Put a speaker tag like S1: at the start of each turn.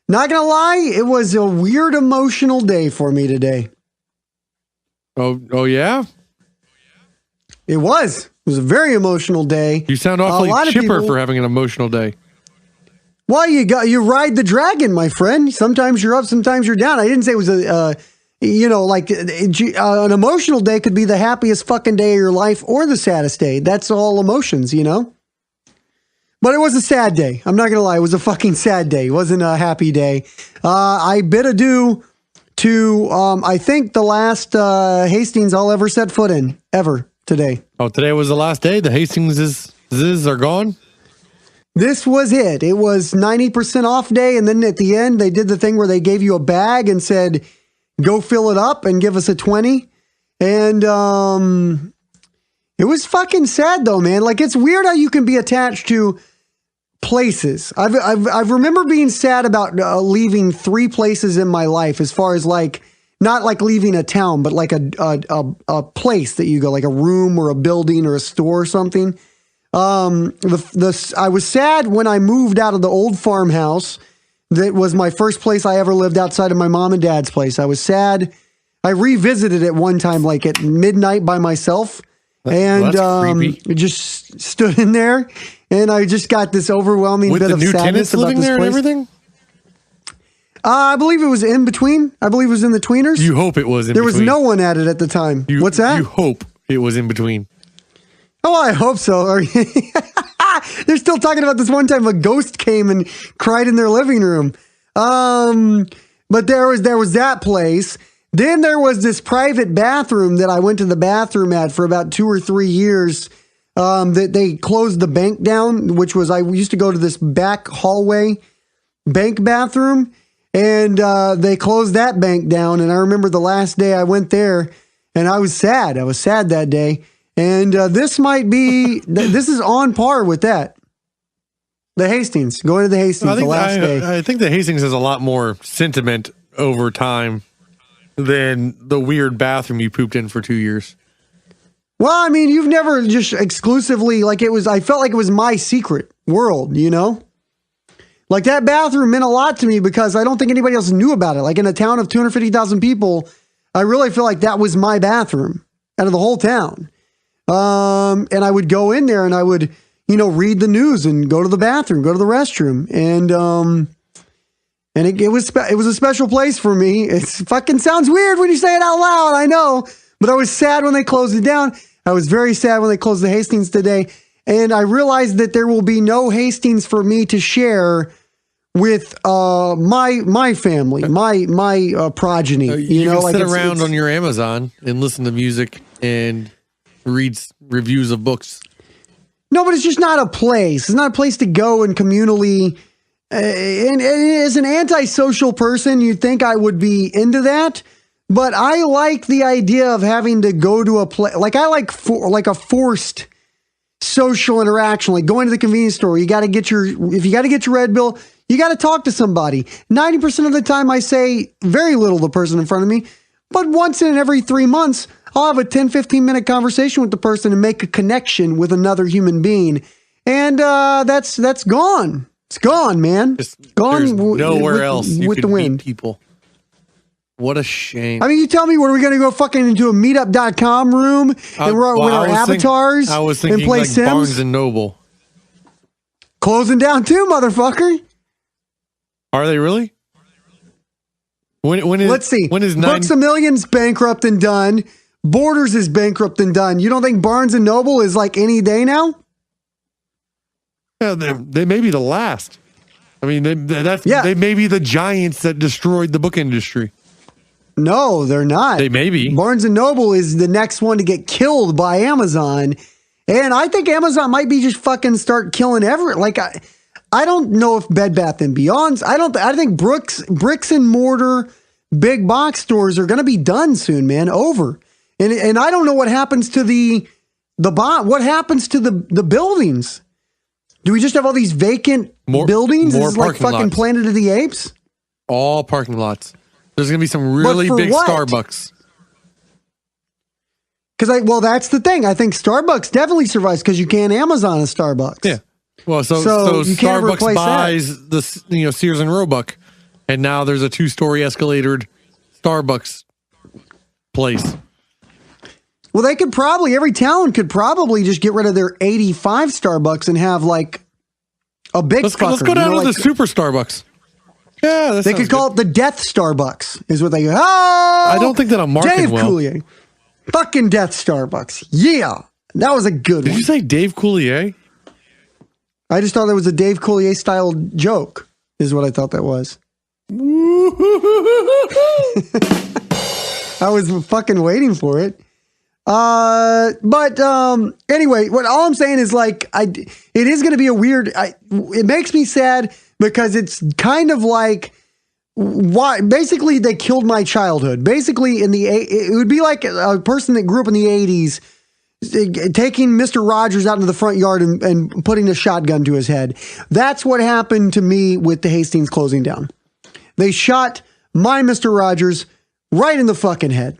S1: Not gonna lie, it was a weird emotional day for me today.
S2: Oh yeah?
S1: It was. It was a very emotional day.
S2: You sound awfully chipper for having an emotional day.
S1: Well, you ride the dragon, my friend. Sometimes you're up, sometimes you're down. I didn't say it was an emotional day could be the happiest fucking day of your life or the saddest day. That's all emotions, you know? But it was a sad day. I'm not going to lie. It was a fucking sad day. It wasn't a happy day. I bid adieu to, I think, the last Hastings I'll ever set foot in, ever, today.
S2: Oh, today was the last day? The Hastings are gone?
S1: This was it. It was 90% off day, and then at the end, they did the thing where they gave you a bag and said, go fill it up and give us a 20. And it was fucking sad, though, man. Like, it's weird how you can be attached to places. I remember being sad about leaving 3 places in my life, as far as like, not like leaving a town, but like a place that you go, like a room or a building or a store or something. I was sad when I moved out of the old farmhouse. That was my first place I ever lived outside of my mom and dad's place. I was sad. I revisited it one time, like at midnight by myself. And just stood in there, and I just got this overwhelming bit of sadness about this place. With the new tenants living there and everything? I believe it was in between. I believe it was in the tweeners.
S2: You hope it was in between.
S1: There was no one at it at the time. What's that?
S2: You hope it was in between.
S1: Oh, I hope so. They're still talking about this one time a ghost came and cried in their living room. But there was that place. Then there was this private bathroom that I went to the bathroom at for about 2 or 3 years. That they closed the bank down, which was, I used to go to this back hallway bank bathroom, and they closed that bank down. And I remember the last day I went there, and I was sad. I was sad that day. And this is on par with that. The Hastings, going to the Hastings the last day.
S2: I think the Hastings has a lot more sentiment over time than the weird bathroom you pooped in for 2 years.
S1: Well, I mean, you've never just exclusively, like it was, I felt like it was my secret world, you know? Like that bathroom meant a lot to me because I don't think anybody else knew about it. Like in a town of 250,000 people, I really feel like that was my bathroom out of the whole town. And I would go in there and I would, read the news and go to the bathroom, go to the restroom. And it was a special place for me. It fucking sounds weird when you say it out loud. I know, but I was sad when they closed it down. I was very sad when they closed the Hastings today. And I realized that there will be no Hastings for me to share with my family, my progeny.
S2: You can sit around on your Amazon and listen to music and read reviews of books.
S1: No, but it's just not a place. It's not a place to go and communally. And as an antisocial person, you'd think I would be into that. But I like the idea of having to go to a place. Like I like a forced social interaction, like going to the convenience store. If you got to get your Red Bill, you got to talk to somebody. 90% of the time I say very little to the person in front of me, but once in every 3 months, I'll have a 10, 15 minute conversation with the person and make a connection with another human being. And that's gone. It's gone, man. Gone.
S2: Nowhere else you with the wind. People. What a shame.
S1: I mean, you tell me, what are we going to go fucking into a meetup.com room and we're with our avatars and play
S2: like
S1: Sims?
S2: Barnes and Noble.
S1: Closing down too, motherfucker.
S2: Are they really?
S1: Let's see. Books A Million's bankrupt and done. Borders is bankrupt and done. You don't think Barnes and Noble is like any day now?
S2: Yeah, they may be the last. I mean, they may be the giants that destroyed the book industry.
S1: No, they're not.
S2: They may be.
S1: Barnes and Noble is the next one to get killed by Amazon. And I think Amazon might be just fucking start killing everything. Like, I don't know if Bed Bath & Beyond's, I think bricks and mortar big box stores are going to be done soon, man. Over. And I don't know what happens to what happens to the buildings. Do we just have all these vacant buildings? This is like fucking Planet of the Apes?
S2: All parking lots. There's going to be some really big what? Starbucks.
S1: Well, that's the thing. I think Starbucks definitely survives because you can't Amazon a Starbucks.
S2: Yeah. Well, so
S1: you can't
S2: Starbucks buys the Sears and Roebuck And now there's a 2-story escalated Starbucks place.
S1: Well, they could probably, every town could probably just get rid of their 85 Starbucks and have like a big
S2: Let's go down to the super Starbucks. Yeah,
S1: they could call it the Death Starbucks, is what they go. Oh,
S2: I don't think that'll market
S1: Dave
S2: well.
S1: Coulier. Fucking Death Starbucks. Yeah. That was a good one.
S2: Did you say Dave Coulier?
S1: I just thought that was a Dave Coulier style joke, is what I thought that was. I was fucking waiting for it. But anyway, all I'm saying is like, it is going to be a weird, it makes me sad because it's kind of like, why, basically they killed my childhood. Basically it would be like a person that grew up in the 80s taking Mr. Rogers out into the front yard and putting a shotgun to his head. That's what happened to me with the Hastings closing down. They shot my Mr. Rogers right in the fucking head.